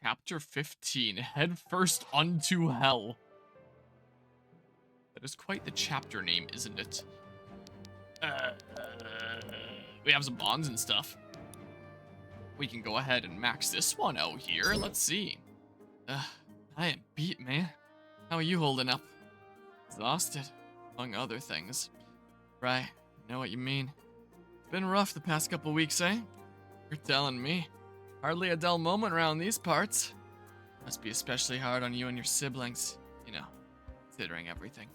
Chapter 15, Head First Unto Hell. That is quite the chapter name, isn't it? Uh, we have some bonds and stuff. We can go ahead and max this one out here. Let's see. I am beat, man. How are you holding up? Exhausted, among other things. Right, know what you mean. It's been rough the past couple weeks, eh? You're telling me. Hardly a dull moment around these parts. Must be especially hard on you and your siblings, you know, considering everything.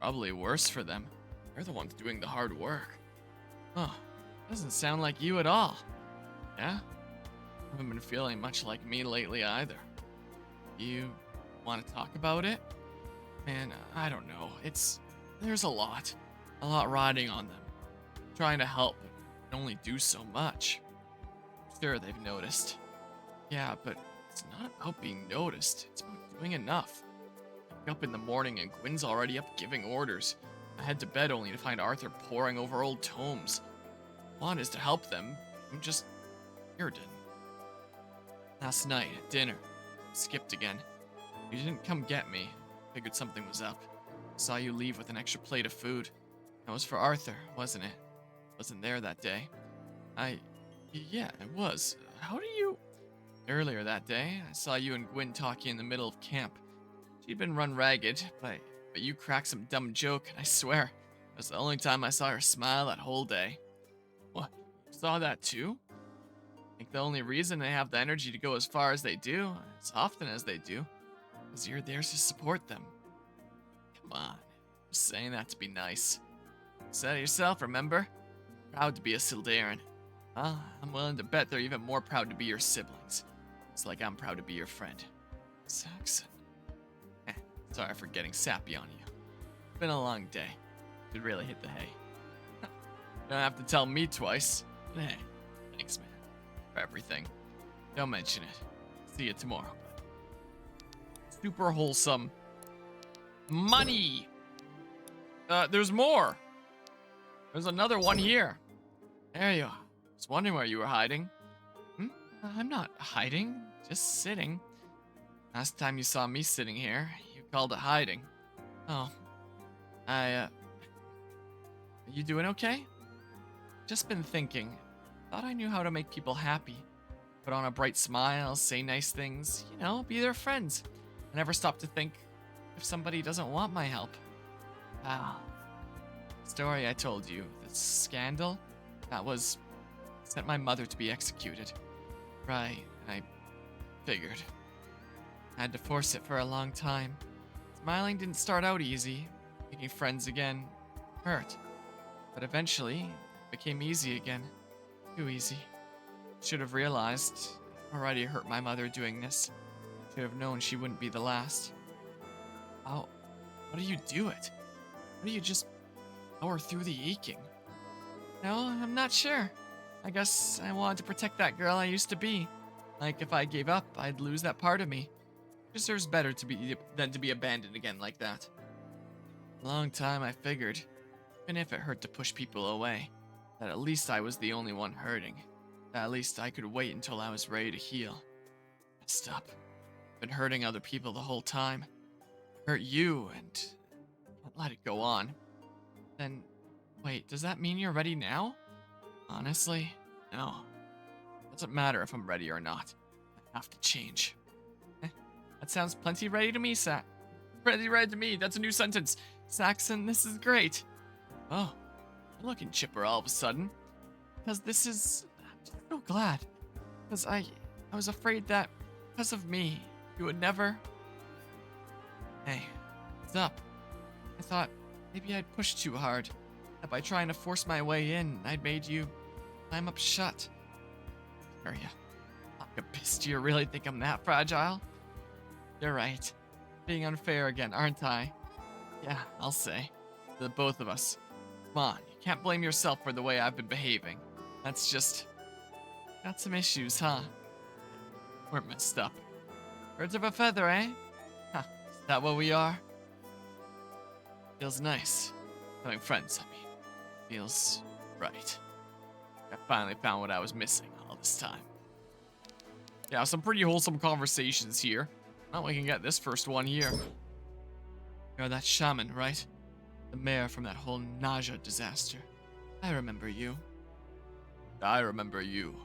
Probably worse for them. They're the ones doing the hard work. Oh, doesn't sound like you at all. Yeah? Haven't been feeling much like me lately either. You want to talk about it? Man, I don't know. There's a lot riding on them. Trying to help, but can only do so much. Sure, they've noticed. Yeah, but it's not about being noticed. It's about doing enough. I wake up in the morning and Gwen's already up giving orders. I head to bed only to find Arthur poring over old tomes. One is to help them. I'm just irritated. Last night at dinner, skipped again. You didn't come get me. Figured something was up. Saw you leave with an extra plate of food. That was for Arthur, wasn't it? Wasn't there that day. Yeah, it was. How do you... Earlier that day, I saw you and Gwen talking in the middle of camp. She'd been run ragged, but you cracked some dumb joke, and I swear, it was the only time I saw her smile that whole day. What, you saw that too? I think the only reason they have the energy to go as far as they do, as often as they do, is you're there to support them. Come on, just saying that to be nice. Said it yourself, remember? Proud to be a Sildarin. Well, I'm willing to bet they're even more proud to be your siblings. It's like I'm proud to be your friend. Saxon. Sorry for getting sappy on you. It's been a long day. Should really hit the hay. Don't have to tell me twice. But hey, thanks, man, for everything. Don't mention it. See you tomorrow. Super wholesome. Money! There's more! There's another one here. There you are. Was wondering where you were hiding. I'm not hiding, just sitting. Last time you saw me sitting here, you called it hiding. Oh. Are you doing okay? Just been thinking. Thought I knew how to make people happy. Put on a bright smile, say nice things, you know, be their friends. I never stop to think if somebody doesn't want my help. Wow. The story I told you, the scandal, that was... sent my mother to be executed. Right, I figured. I had to force it for a long time. Smiling didn't start out easy. Making friends again hurt. But eventually, it became easy again. Too easy. Should have realized. Already hurt my mother doing this. Should have known she wouldn't be the last. How do you do it? How do you just power through the aching? No, I'm not sure. I guess I wanted to protect that girl I used to be. Like, if I gave up, I'd lose that part of me. Deserves better than to be abandoned again like that. A long time I figured, even if it hurt to push people away, that at least I was the only one hurting. That at least I could wait until I was ready to heal. Messed up. Been hurting other people the whole time. Hurt you and can't let it go on. Then, wait, does that mean you're ready now? Honestly, no. Doesn't matter if I'm ready or not. I have to change. That sounds plenty ready to me, Plenty ready to me. That's a new sentence. Saxon, this is great. Oh, you're looking chipper all of a sudden. Because this is... I'm just so glad. Because I was afraid that, because of me, you would never... Hey, what's up? I thought maybe I'd pushed too hard. That by trying to force my way in, I'd made you climb up shut. Are you? Do you really think I'm that fragile? You're right. Being unfair again, aren't I? Yeah, I'll say. The both of us. Come on, you can't blame yourself for the way I've been behaving. That's just... got some issues, huh? We're messed up. Birds of a feather, eh? Huh, is that what we are? Feels nice. Having friends, I mean. Feels right. I finally found what I was missing all this time. Yeah, some pretty wholesome conversations here. Well, we can get this first one here. You're that shaman, right? The mayor from that whole Naja disaster. I remember you. I remember you.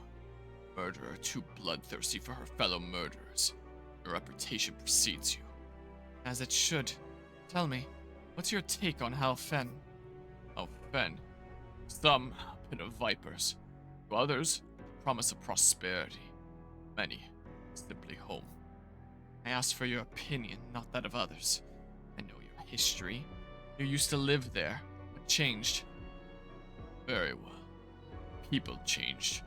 Murderer too bloodthirsty for her fellow murderers. Your reputation precedes you. As it should. Tell me, what's your take on Hal Fen? Hal Fen? Some, a pit of vipers. To others, promise of prosperity. Many, simply home. I ask for your opinion, not that of others. I know your history. You used to live there, but changed. Very well. People changed.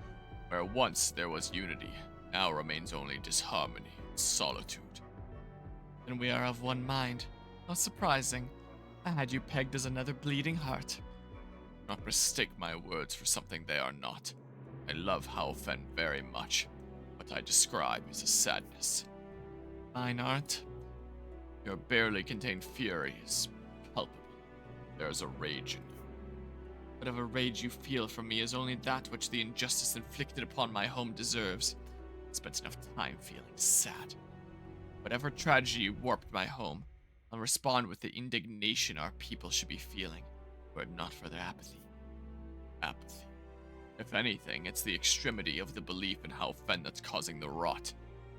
Where once there was unity, now remains only disharmony and solitude. Then we are of one mind. How surprising. I had you pegged as another bleeding heart. Do not mistake my words for something they are not. I love Halfen very much. What I describe is a sadness. Mine aren't. Your barely contained fury is palpable. There is a rage in you. Whatever rage you feel from me is only that which the injustice inflicted upon my home deserves. I spent enough time feeling sad. Whatever tragedy warped my home, I'll respond with the indignation our people should be feeling, were it not for their apathy. Apathy. If anything, it's the extremity of the belief in Hal Fen that's causing the rot.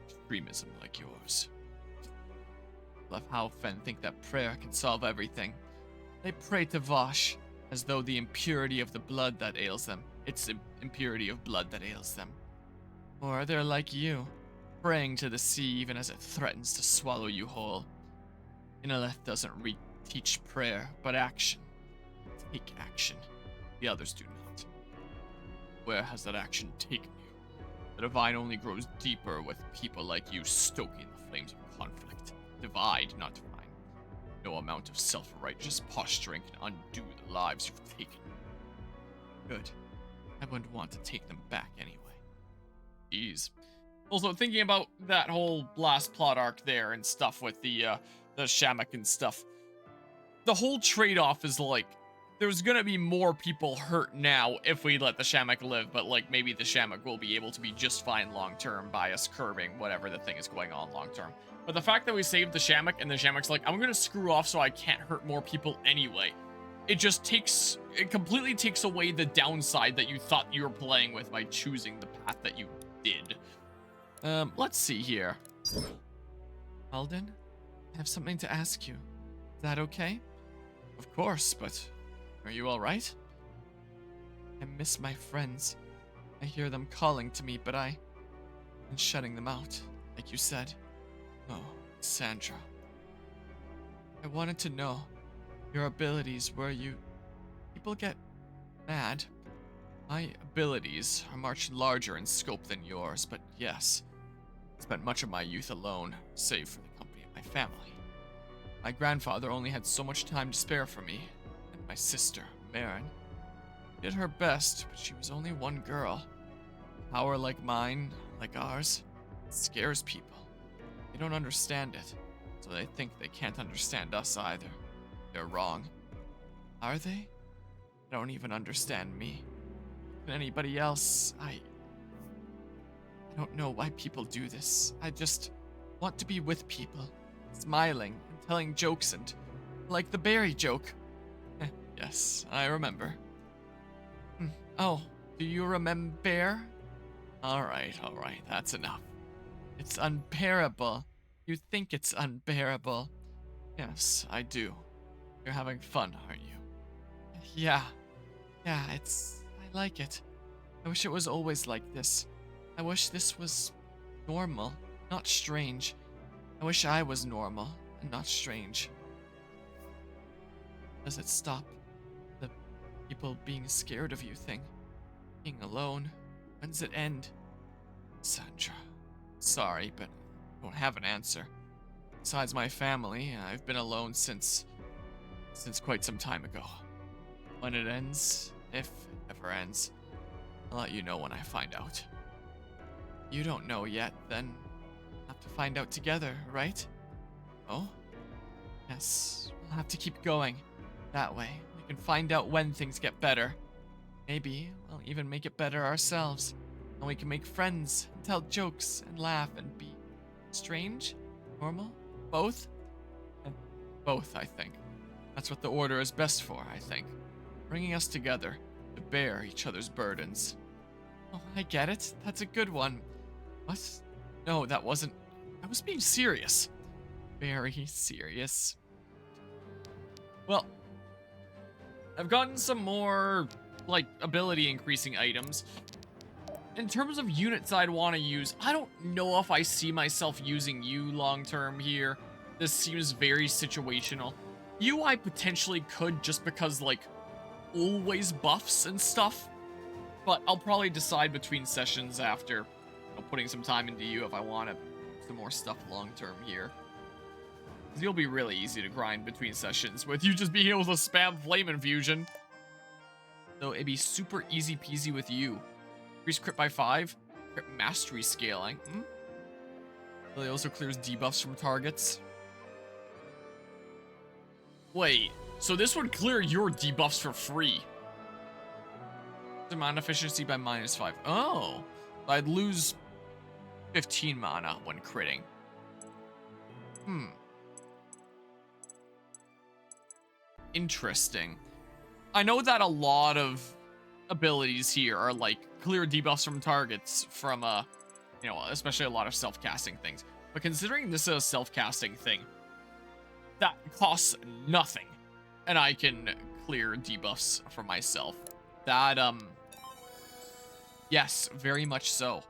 Extremism like yours. Love Hal Fen think that prayer can solve everything. They pray to Vosh, as though the impurity of the blood that ails them, it's the impurity of blood that ails them. Or they're like you, praying to the sea even as it threatens to swallow you whole. Inaleth doesn't teach prayer, but action. Take action. The others do not. Where has that action taken you? The divine only grows deeper with people like you stoking the flames of conflict. Divide, not divine. No amount of self-righteous posturing can undo the lives you've taken. Good. I wouldn't want to take them back anyway. Jeez. Also, thinking about that whole last plot arc there and stuff with the Shamak and stuff. The whole trade-off is like, there's gonna be more people hurt now if we let the Shamak live, but like maybe the Shamak will be able to be just fine long-term by us curbing whatever the thing is going on long-term. But the fact that we saved the Shamak and the Shamak's like, I'm gonna screw off so I can't hurt more people anyway. It completely takes away the downside that you thought you were playing with by choosing the path that you did. Let's see here. Alden, I have something to ask you. Is that okay? Of course, but are you alright? I miss my friends. I hear them calling to me, but I've been shutting them out, like you said. Oh, Sandra. I wanted to know your abilities where people get mad. My abilities are much larger in scope than yours, but yes, I spent much of my youth alone, save for the company of my family. My grandfather only had so much time to spare for me, and my sister, Marin, did her best, but she was only one girl. Power like mine, like ours, scares people. They don't understand it, so they think they can't understand us either. They're wrong. Are they? They don't even understand me. And anybody else, I don't know why people do this. I just want to be with people, smiling and telling jokes and like the berry joke. Yes, I remember. Oh, do you remember? Alright, that's enough. It's unbearable. You think it's unbearable. Yes, I do. You're having fun, aren't you? Yeah, I like it. I wish it was always like this. I wish this was normal, not strange. I wish I was normal and not strange. Does it stop? The people being scared of you thing? Being alone? When does it end? Sandra. Sorry, but I don't have an answer. Besides my family, I've been alone since quite some time ago. When it ends, if it ever ends, I'll let you know when I find out. You don't know yet, then we'll have to find out together, right? Oh? Yes, we'll have to keep going. That way, we can find out when things get better. Maybe we'll even make it better ourselves. And we can make friends, and tell jokes, and laugh, and be strange, normal, both? Both, I think. That's what the Order is best for, I think. Bringing us together to bear each other's burdens. Oh, I get it. That's a good one. What? No, that wasn't. I was being serious. Very serious. Well, I've gotten some more, like, ability increasing items. In terms of units I'd want to use, I don't know if I see myself using you long term here. This seems very situational. You I potentially could just because, like, always buffs and stuff. But I'll probably decide between sessions after putting some time into you if I want to do some more stuff long term here. Because you'll be really easy to grind between sessions with you just being able to spam Flame Infusion. So it'd be super easy peasy with you. Increase crit by 5. Crit mastery scaling. It also clears debuffs from targets. Wait, so this would clear your debuffs for free. Mana efficiency by -5. Oh, I'd lose 15 mana when critting. Interesting. I know that a lot of abilities here are like clear debuffs from targets from you know, especially a lot of self-casting things. But considering this is a self-casting thing, that costs nothing, and I can clear debuffs for myself. That yes, very much so.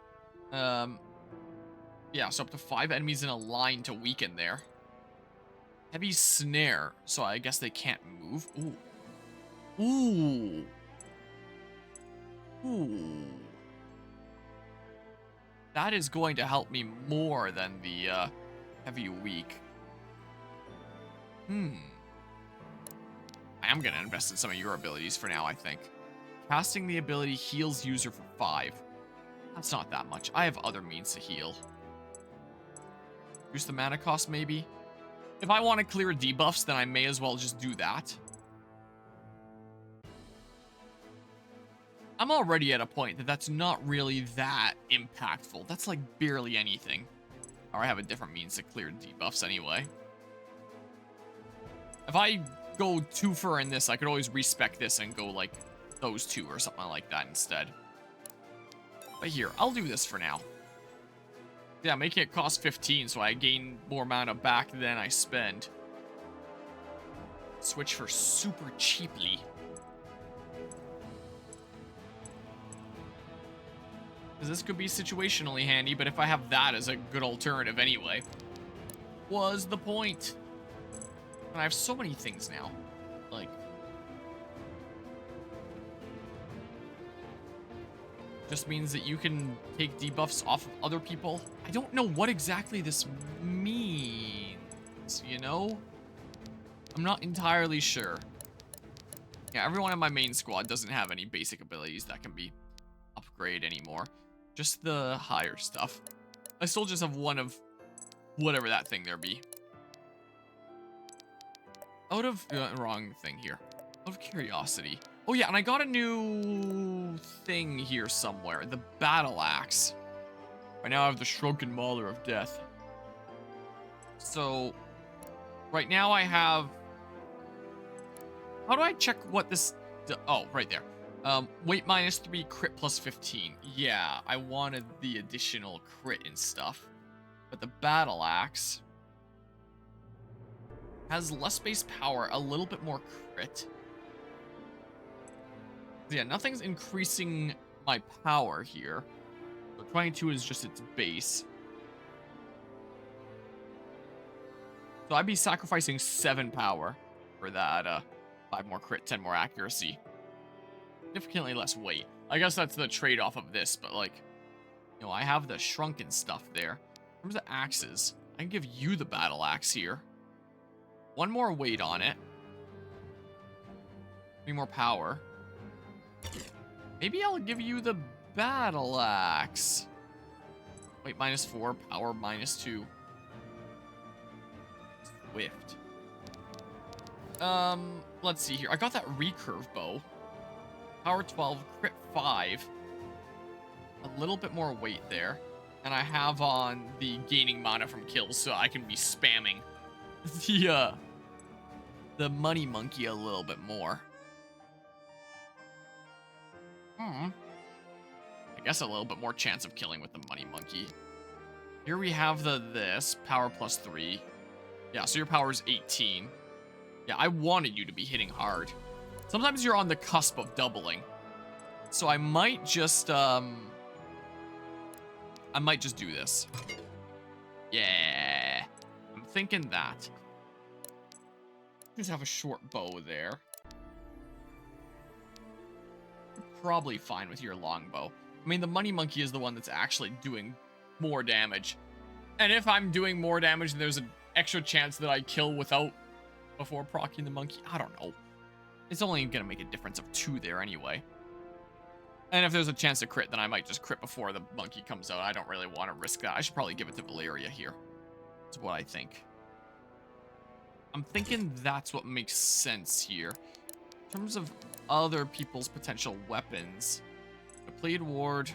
Yeah, so up to 5 enemies in a line to weaken there. Heavy snare, so I guess they can't move. Ooh. That is going to help me more than the heavy weak. I am going to invest in some of your abilities for now, I think. Casting the ability heals user for 5. That's not that much. I have other means to heal. Reduce the mana cost, maybe? If I want to clear debuffs, then I may as well just do that. I'm already at a point that that's not really that impactful. That's like barely anything. Or I have a different means to clear debuffs anyway. If I go too far in this, I could always respec this and go like those two or something like that instead. But here, I'll do this for now. Yeah, making it cost 15 so I gain more mana back than I spend. Switch for super cheaply. Because this could be situationally handy, but if I have that as a good alternative anyway. Was the point? And I have so many things now. Like, just means that you can take debuffs off of other people. I don't know what exactly this means, you know? I'm not entirely sure. Yeah, everyone in my main squad doesn't have any basic abilities that can be upgraded anymore. Just the higher stuff. I still just have one of whatever that thing there be. Out of... wrong thing here. Out of curiosity. Oh yeah, and I got a new thing here somewhere. The Battle Axe. Right now I have the Shrunken Mauler of Death. So, right now I have... How do I check what this... Oh, right there. Weight -3, crit plus 15. Yeah, I wanted the additional crit and stuff. But the Battle Axe has less base power, a little bit more crit. Yeah, nothing's increasing my power here. So 22 is just its base. So I'd be sacrificing 7 power for that, 5 more crit, 10 more accuracy. Significantly less weight. I guess that's the trade-off of this, but like, you know, I have the shrunken stuff there. In terms of axes, I can give you the Battle Axe here. 1 more weight on it. 3 more power. Maybe I'll give you the Battle Axe. Weight -4, power -2. Swift. Let's see here. I got that recurve bow. Power 12, crit 5. a little bit more weight there. And I have on the gaining mana from kills, so I can be spamming the money monkey a little bit more. I guess a little bit more chance of killing with the money monkey. Here we have this power +3. Yeah, so your power is 18. Yeah, I wanted you to be hitting hard. Sometimes you're on the cusp of doubling. So I might just do this. Yeah. I'm thinking that. Just have a short bow there. Probably fine with your long bow. I mean, the money monkey is the one that's actually doing more damage. And if I'm doing more damage, then there's an extra chance that I kill before proccing the monkey. I don't know. It's only gonna make a difference of 2 there anyway. And if there's a chance to crit, then I might just crit before the monkey comes out. I don't really want to risk that. I should probably give it to Valeria here. That's what I think. I'm thinking that's what makes sense here. In terms of other people's potential weapons, the Plead Ward.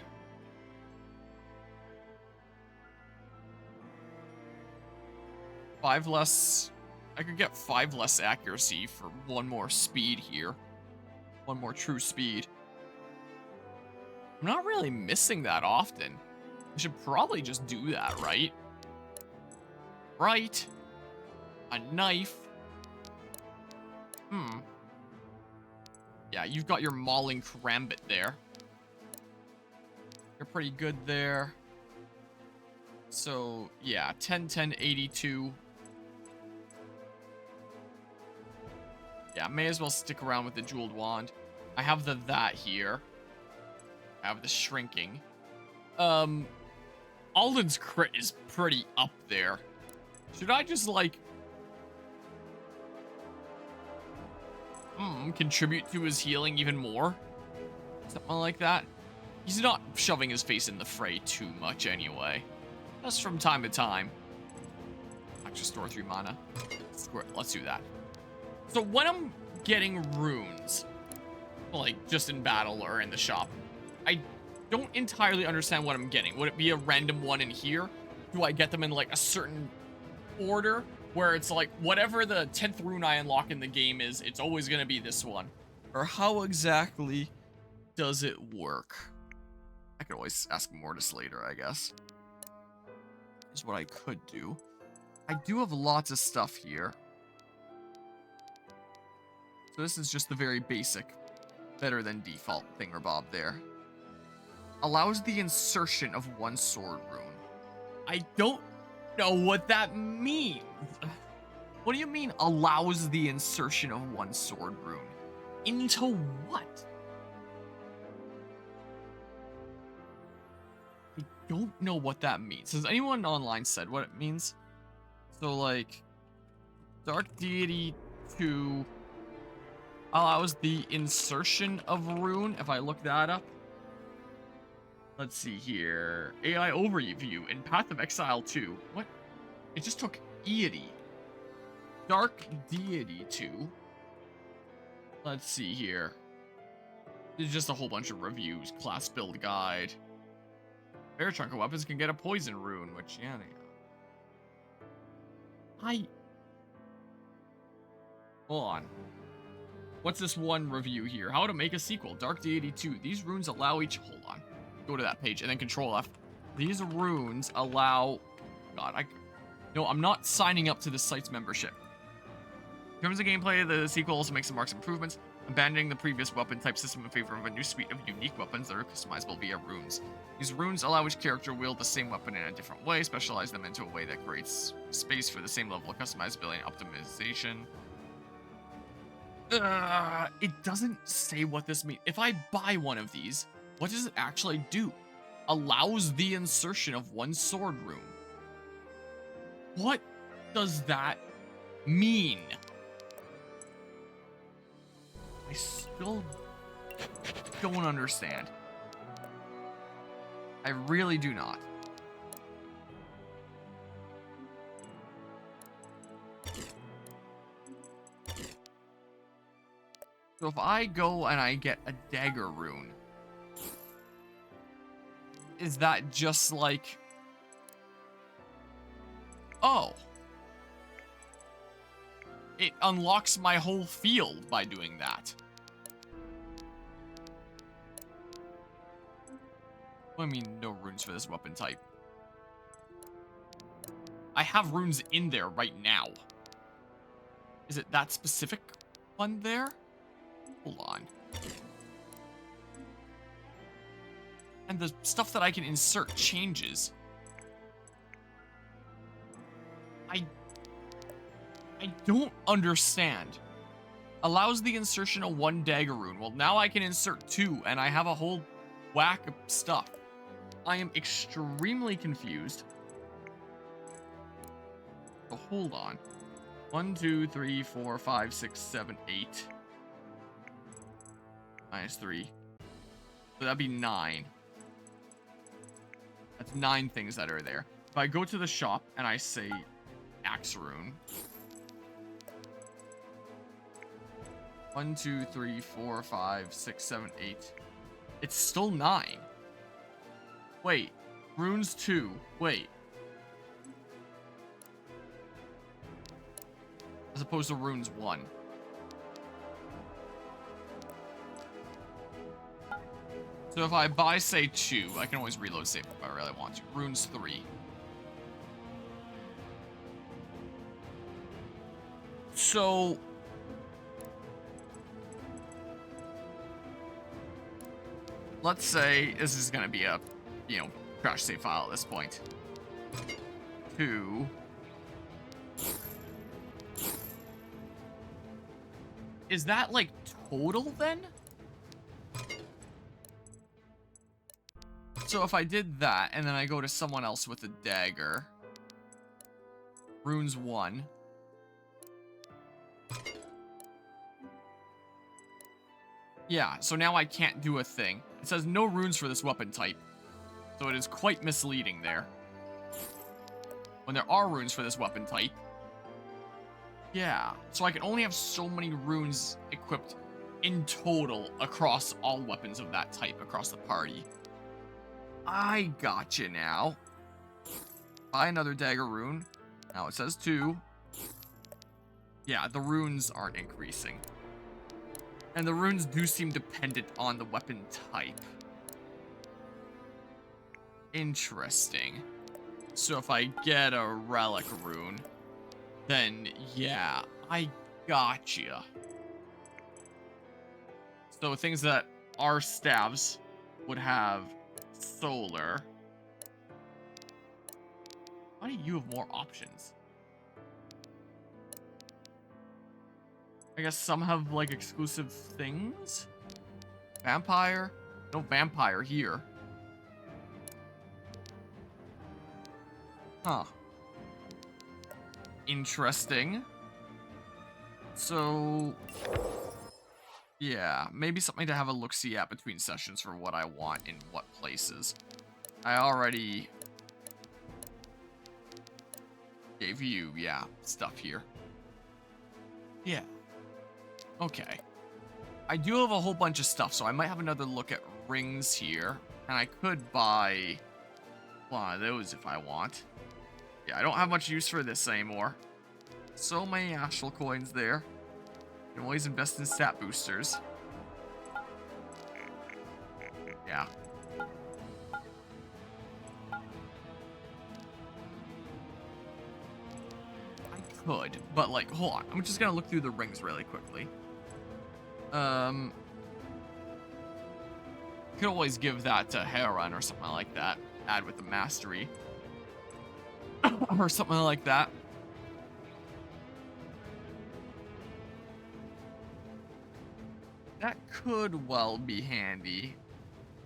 I could get 5 less accuracy for 1 more speed here. 1 more true speed. I'm not really missing that often. I should probably just do that, right? Right. A knife. Yeah, you've got your mauling karambit there. You're pretty good there. So, yeah, 10, 10, 82. Yeah, may as well stick around with the jeweled wand. I have that here. I have the shrinking. Alden's crit is pretty up there. Should I just, like, contribute to his healing even more? Something like that. He's not shoving his face in the fray too much anyway. Just from time to time. Extra store 3 mana. Let's do that. So when I'm getting runes, like just in battle or in the shop, I don't entirely understand what I'm getting. Would it be a random one in here? Do I get them in like a certain order where it's like whatever the 10th rune I unlock in the game is, it's always going to be this one? Or how exactly does it work? I could always ask Mortis later, I guess. Is what I could do. I do have lots of stuff here. So this is just the very basic, better than default thingamabob there. Allows the insertion of 1 sword rune. I don't know what that means. What do you mean allows the insertion of 1 sword rune? Into what? I don't know what that means. Has anyone online said what it means? So like, Dark Deity 2 allows the insertion of rune, if I look that up. Let's see here. AI overview in Path of Exile 2. What? It just took Deity. Dark Deity 2. Let's see here. There's just a whole bunch of reviews. Class build guide. Bear Trunk of weapons can get a poison rune, which, yeah. Hold on. What's this one review here? How to make a sequel. Dark Deity 2. These runes allow each... Hold on. Go to that page and then Control F. These runes allow... God, No, I'm not signing up to the site's membership. In terms of gameplay, the sequel also makes some marked improvements, abandoning the previous weapon type system in favor of a new suite of unique weapons that are customizable via runes. These runes allow each character to wield the same weapon in a different way, specialize them into a way that creates space for the same level of customizability and optimization. It doesn't say what this means. If I buy one of these, what does it actually do? Allows the insertion of 1 sword rune. What does that mean? I still don't understand. I really do not. So if I go and I get a dagger rune, is that just like... Oh. It unlocks my whole field by doing that. I mean, no runes for this weapon type. I have runes in there right now. Is it that specific one there? Hold on. And the stuff that I can insert changes. I don't understand. Allows the insertion of 1 dagger rune. Well, now I can insert 2, and I have a whole whack of stuff. I am extremely confused. So hold on. 1, 2, 3, 4, 5, 6, 7, 8. Minus 3. So that'd be 9. That's 9 things that are there. If I go to the shop and I say Axe rune. 1, 2, 3, 4, 5, 6, 7, 8. It's still 9. Wait. Runes 2. Wait. As opposed to runes 1. So if I buy, say, 2, I can always reload save if I really want to. Runes 3. So... let's say this is going to be a, crash save file at this point. 2. Is that, like, total, then? So if I did that, and then I go to someone else with a dagger. Runes 1. Yeah, so now I can't do a thing. It says no runes for this weapon type. So it is quite misleading there. When there are runes for this weapon type. Yeah, so I can only have so many runes equipped in total across all weapons of that type across the party. I gotcha now. Buy another dagger rune. Now it says 2. Yeah, the runes aren't increasing. And the runes do seem dependent on the weapon type. Interesting. So if I get a relic rune, then yeah, I gotcha. So things that are staves would have solar. Why do you have more options? I guess some have, like, exclusive things? Vampire? No vampire here. Huh. Interesting. So... yeah, maybe something to have a look-see at between sessions for what I want in what places. I already gave you, yeah, stuff here. Yeah. Okay. I do have a whole bunch of stuff, so I might have another look at rings here. And I could buy one of those if I want. Yeah, I don't have much use for this anymore. So many astral coins there. You can always invest in stat boosters. Yeah. I could, but like, hold on. I'm just gonna look through the rings really quickly. Could always give that to Heron or something like that. Add with the mastery. Or something like that. That could well be handy.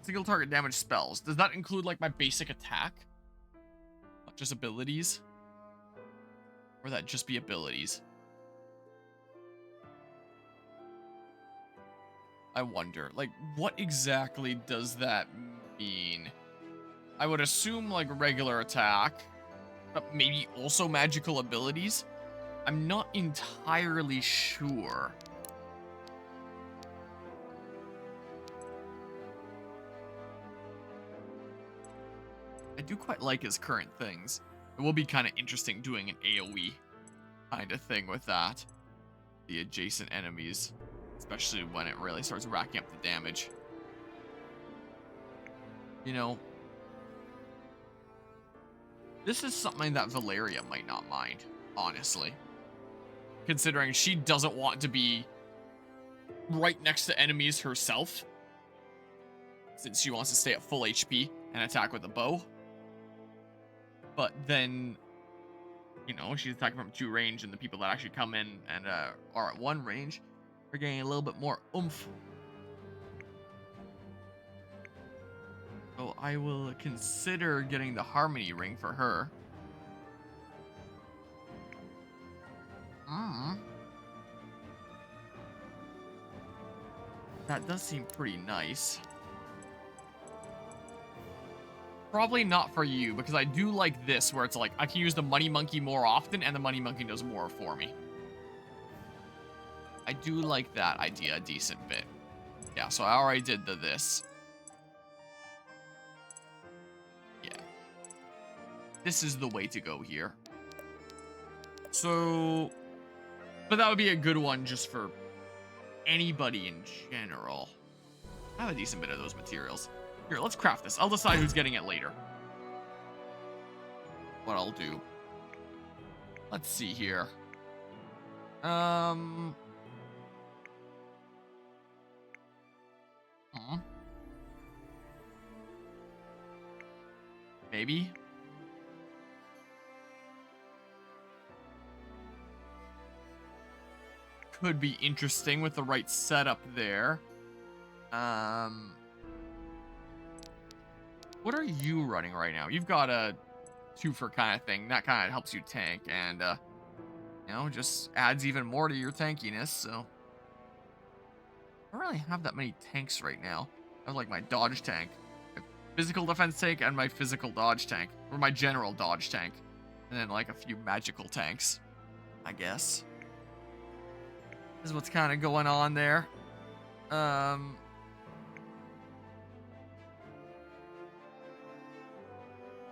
Single target damage spells. Does that include, like, my basic attack? Not just abilities? Or that just be abilities? I wonder. Like, what exactly does that mean? I would assume, like, regular attack. But maybe also magical abilities? I'm not entirely sure. do quite like his current things. It will be kind of interesting doing an AoE kind of thing with that. The adjacent enemies, especially when it really starts racking up the damage. You know, this is something that Valeria might not mind, honestly. Considering she doesn't want to be right next to enemies herself, since she wants to stay at full HP and attack with a bow. But then, you know, she's attacking from 2 range, and the people that actually come in and are at 1 range are getting a little bit more oomph. So I will consider getting the Harmony Ring for her. That does seem pretty nice. Probably not for you, because I do like this, where it's like, I can use the Money Monkey more often, and the Money Monkey does more for me. I do like that idea a decent bit. Yeah, so I already did this. Yeah. This is the way to go here. So, but that would be a good one just for anybody in general. I have a decent bit of those materials. Here, let's craft this. I'll decide who's getting it later. What I'll do. Let's see here. Maybe. Could be interesting with the right setup there. What are you running right now? You've got a 2 for kind of thing. That kind of helps you tank and, you know, just adds even more to your tankiness, so. I don't really have that many tanks right now. I have, like, my dodge tank, my physical defense tank, and my physical dodge tank. Or my general dodge tank. And then, like, a few magical tanks, I guess. This is what's kind of going on there.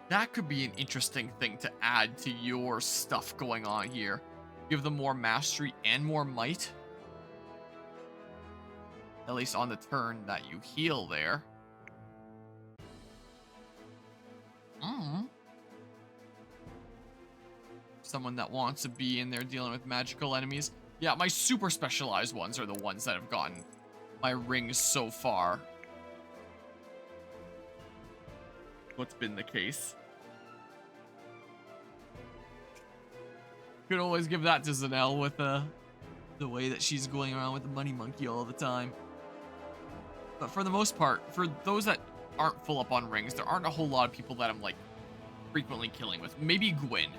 That could be an interesting thing to add to your stuff going on here. Give them more mastery and more might. At least on the turn that you heal there. Someone that wants to be in there dealing with magical enemies. Yeah, my super specialized ones are the ones that have gotten my rings so far. What's been the case. Could always give that to Zanelle with the way that she's going around with the Money Monkey all the time. But for the most part, for those that aren't full up on rings, there aren't a whole lot of people that I'm like frequently killing with. Maybe Gwyn.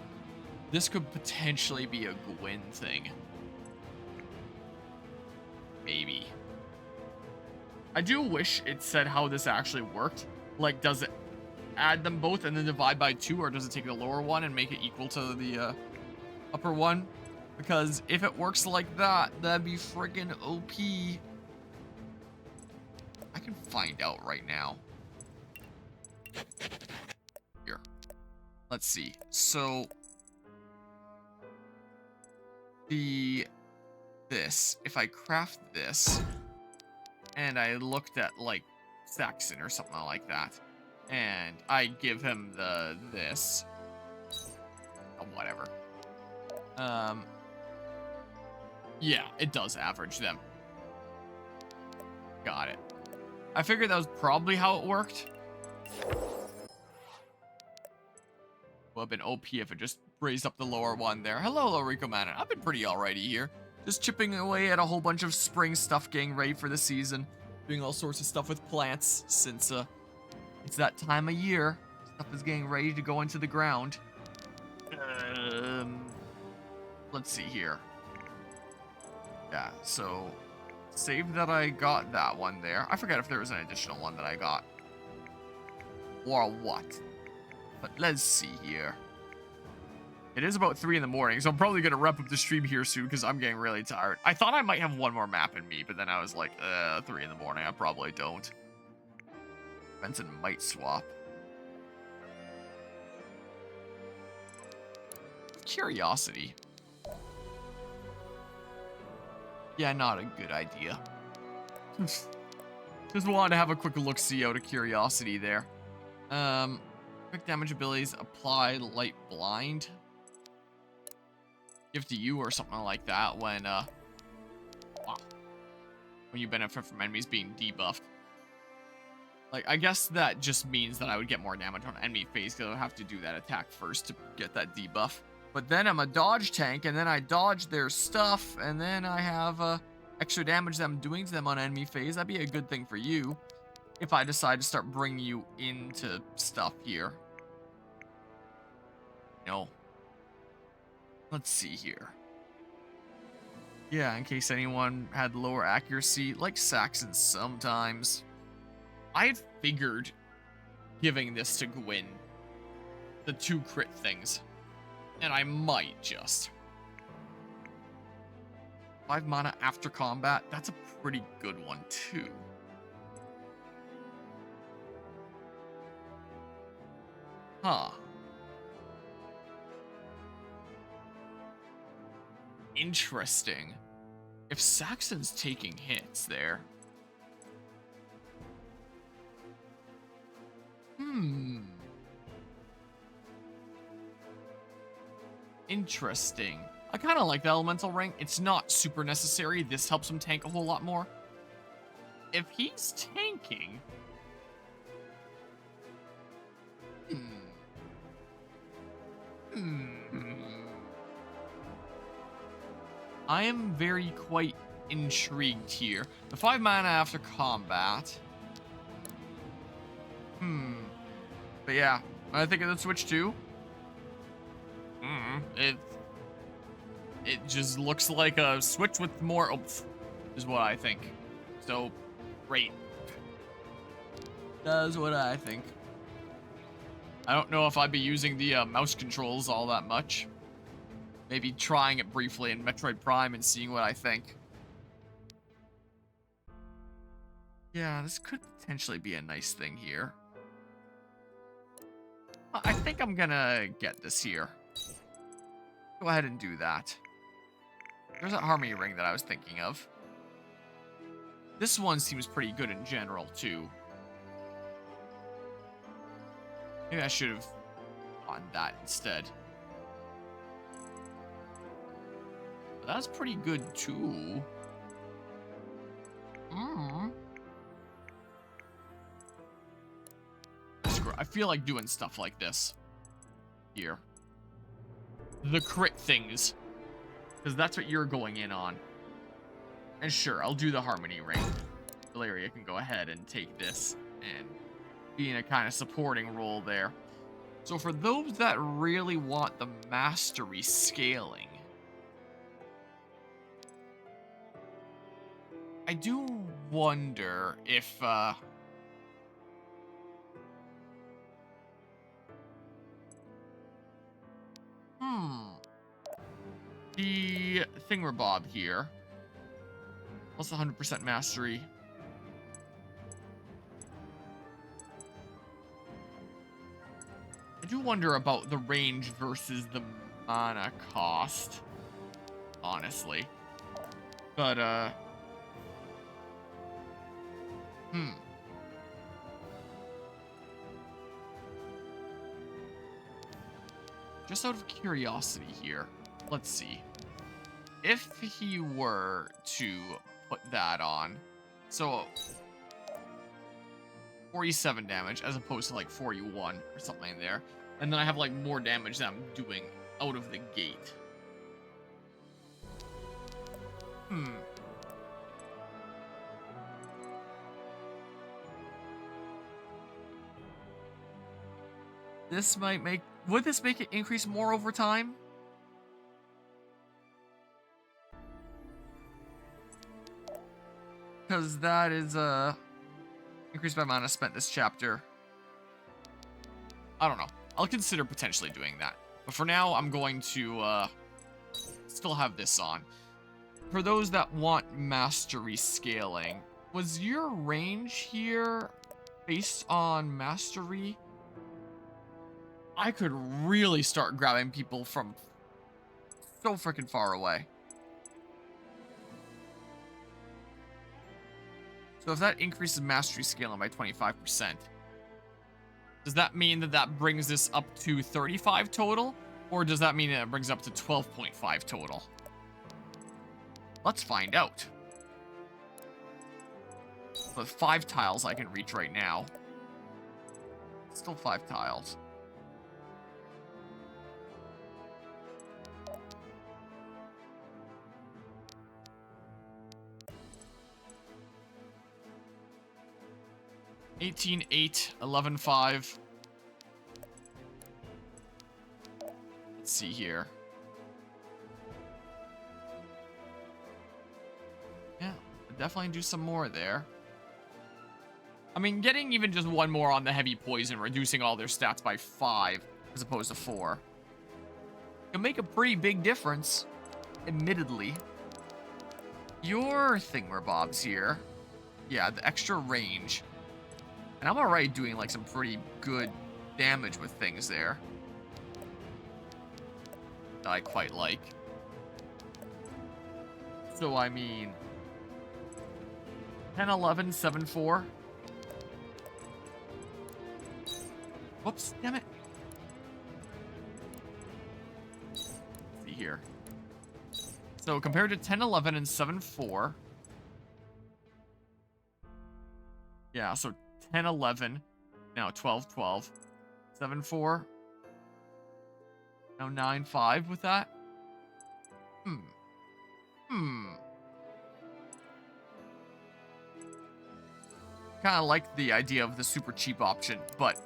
This could potentially be a Gwyn thing. Maybe. I do wish it said how this actually worked. Like, does it add them both and then divide by 2, or does it take the lower one and make it equal to the upper one? Because if it works like that, that'd be friggin' OP. I can find out right now. Here. Let's see. So, this, if I craft this, and I looked at, like, Saxon or something like that, and I give him this, oh, whatever. Yeah, it does average them. Got it. I figured that was probably how it worked. Would have been OP if it just raised up the lower one there. Hello, Rico Mannon. I've been pretty alrighty here. Just chipping away at a whole bunch of spring stuff, getting ready for the season. Doing all sorts of stuff with plants, since it's that time of year. Stuff is getting ready to go into the ground. Let's see here. Yeah, so save that I got that one there. I forget if there was an additional one that I got. Or what. But let's see here. It is about 3 in the morning, so I'm probably going to wrap up the stream here soon because I'm getting really tired. I thought I might have one more map in me, but then I was like, 3 in the morning, I probably don't. Benson might swap. curiosity. Yeah, not a good idea. Just wanted to have a quick look-see out of curiosity there. Quick damage abilities, apply light blind. Give to you or something like that when you benefit from enemies being debuffed. Like, I guess that just means that I would get more damage on enemy phase because I would have to do that attack first to get that debuff. But then I'm a dodge tank, and then I dodge their stuff, and then I have extra damage that I'm doing to them on enemy phase. That'd be a good thing for you if I decide to start bringing you into stuff here. No. Let's see here. Yeah, in case anyone had lower accuracy, like Saxon sometimes. I had figured giving this to Gwyn, the 2 crit things, and I might just. 5 mana after combat, that's a pretty good one too. Huh. Interesting. If Saxon's taking hits there. Interesting. I kind of like the elemental ring. It's not super necessary. This helps him tank a whole lot more. If he's tanking... I am very quite intrigued here. The 5 mana after combat. But yeah, I think of the switch too. It just looks like a switch with more oomph, is what I think. So, great. That's what I think. I don't know if I'd be using the mouse controls all that much. Maybe trying it briefly in Metroid Prime and seeing what I think. Yeah, this could potentially be a nice thing here. I think I'm gonna get this here. Go ahead and do that. There's that Harmony Ring that I was thinking of. This one seems pretty good in general, too. Maybe I should have gotten that instead. But that's pretty good, too. I feel like doing stuff like this. Here. The crit things. Because that's what you're going in on. And sure, I'll do the Harmony Ring. Valeria can go ahead and take this and be in a kind of supporting role there. So for those that really want the mastery scaling, I do wonder if the thingamabob here, plus 100% mastery. I do wonder about the range versus the mana cost, honestly. But, just out of curiosity here, let's see. If he were to put that on, so 47 damage as opposed to like 41 or something there, and then I have like more damage that I'm doing out of the gate. This might make... Would this make it increase more over time? Because that is, increased by mana spent this chapter. I don't know. I'll consider potentially doing that. But for now, I'm going to, still have this on. For those that want mastery scaling, was your range here based on mastery? I could really start grabbing people from so freaking far away. So if that increases mastery scaling by 25%, does that mean that that brings this up to 35 total? Or does that mean that it brings up to 12.5 total? Let's find out. With 5 tiles I can reach right now. Still 5 tiles. $18,800, $11,500. Let's see here. Yeah, definitely do some more there. I mean, getting even just one more on the heavy poison, reducing all their stats by 5 as opposed to 4, can make a pretty big difference, admittedly. Your thingamabobs here. Yeah, the extra range. And I'm already doing, like, some pretty good damage with things there. That I quite like. So, I mean... 10, 11, 7, 4. Whoops, damn it. Let's see here. So, compared to 10, 11, and 7, 4. Yeah, so 10, 11. Now 12, 12. 7, 4. Now 9, 5 with that. Kind of like the idea of the super cheap option, but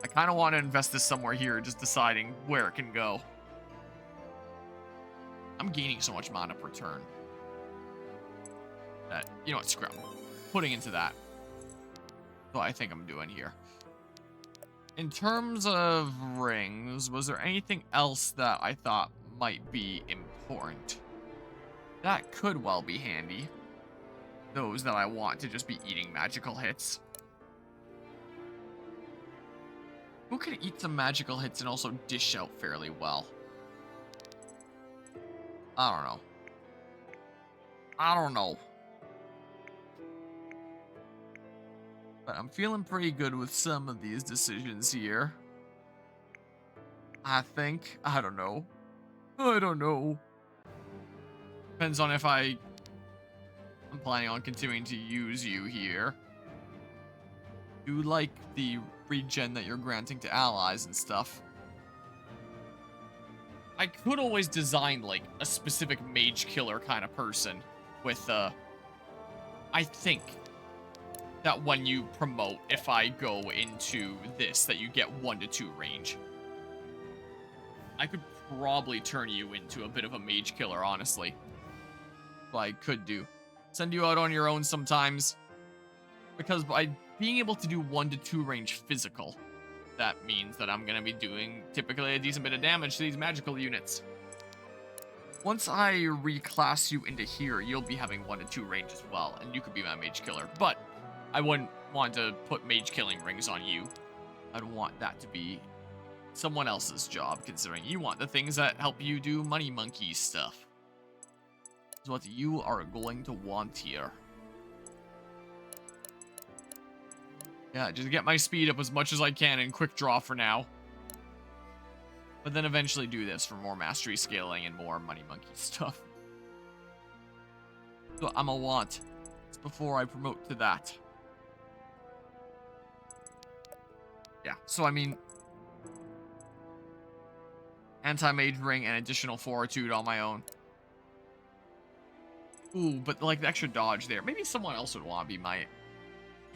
I kind of want to invest this somewhere here, just deciding where it can go. I'm gaining so much mana per turn that, you know what, screw it. Putting into that. What I think I'm doing here. In terms of rings, was there anything else that I thought might be important? That could well be handy. Those that I want to just be eating magical hits. Who can eat some magical hits and also dish out fairly well? I don't know. I don't know. But I'm feeling pretty good with some of these decisions here. I think. I don't know. I don't know. Depends on if I'm planning on continuing to use you here. Do like the regen that you're granting to allies and stuff. I could always design, like, a specific mage killer kind of person with, I think that when you promote, if I go into this, that you get 1 to 2 range. I could probably turn you into a bit of a mage killer, honestly. But I could do. Send you out on your own sometimes. Because by being able to do 1 to 2 range physical, that means that I'm going to be doing typically a decent bit of damage to these magical units. Once I reclass you into here, you'll be having 1 to 2 range as well, and you could be my mage killer. But I wouldn't want to put mage killing rings on you. I'd want that to be someone else's job, considering you want the things that help you do money monkey stuff. That's what you are going to want here. Yeah, just get my speed up as much as I can and quick draw for now. But then eventually do this for more mastery scaling and more money monkey stuff. So I'm a want. It's before I promote to that. Yeah, so I mean, anti-mage ring and additional fortitude on my own. Ooh, but like the extra dodge there. Maybe someone else would want to be my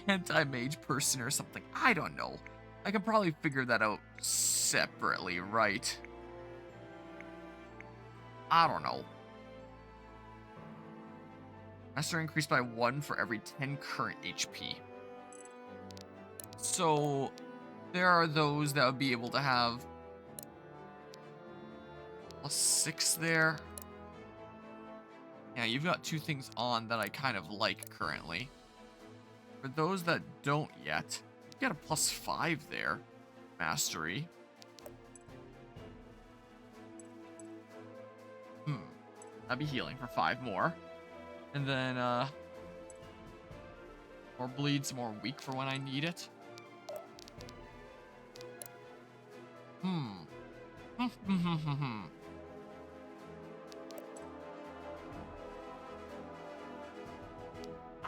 anti-mage person or something. I don't know. I could probably figure that out separately, right? I don't know. Master increased by 1 for every 10 current HP. So there are those that would be able to have +6 there. Yeah, you've got 2 things on that I kind of like currently. For those that don't yet, you got a +5 there. Mastery. I'll be healing for 5 more. And then, more bleed, some more weak for when I need it.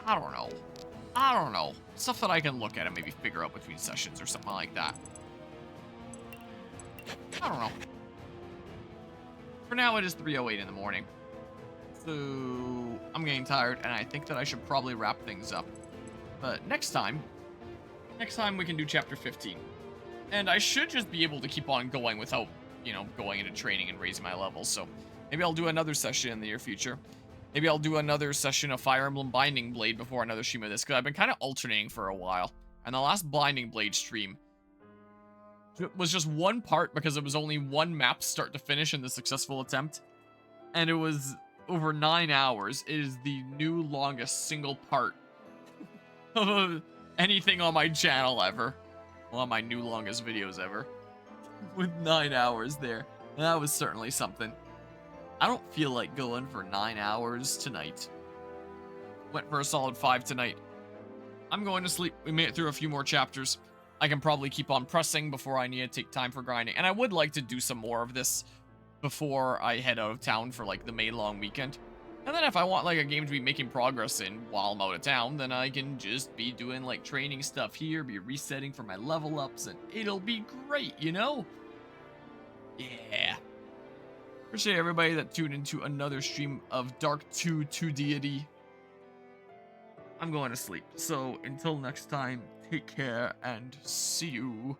I don't know. I don't know. Stuff that I can look at and maybe figure out between sessions or something like that. I don't know. For now, it is 3:08 in the morning. So, I'm getting tired, and I think that I should probably wrap things up. But next time we can do chapter 15. And I should just be able to keep on going without, you know, going into training and raising my levels. So, maybe I'll do another session in the near future. Maybe I'll do another session of Fire Emblem Binding Blade before another stream of this, because I've been kind of alternating for a while. And the last Binding Blade stream was just one part because it was only one map start to finish in the successful attempt. And it was over 9 hours. It is the new longest single part of anything on my channel ever. Well, my new longest videos ever. With 9 hours there. And that was certainly something. I don't feel like going for 9 hours tonight. Went for a solid 5 tonight. I'm going to sleep. We made it through a few more chapters. I can probably keep on pressing before I need to take time for grinding. And I would like to do some more of this before I head out of town for like the May long weekend. And then if I want like a game to be making progress in while I'm out of town, then I can just be doing like training stuff here, be resetting for my level ups, and it'll be great, you know? Yeah. Appreciate everybody that tuned into another stream of Dark 2 to Deity. I'm going to sleep. So until next time, take care and see you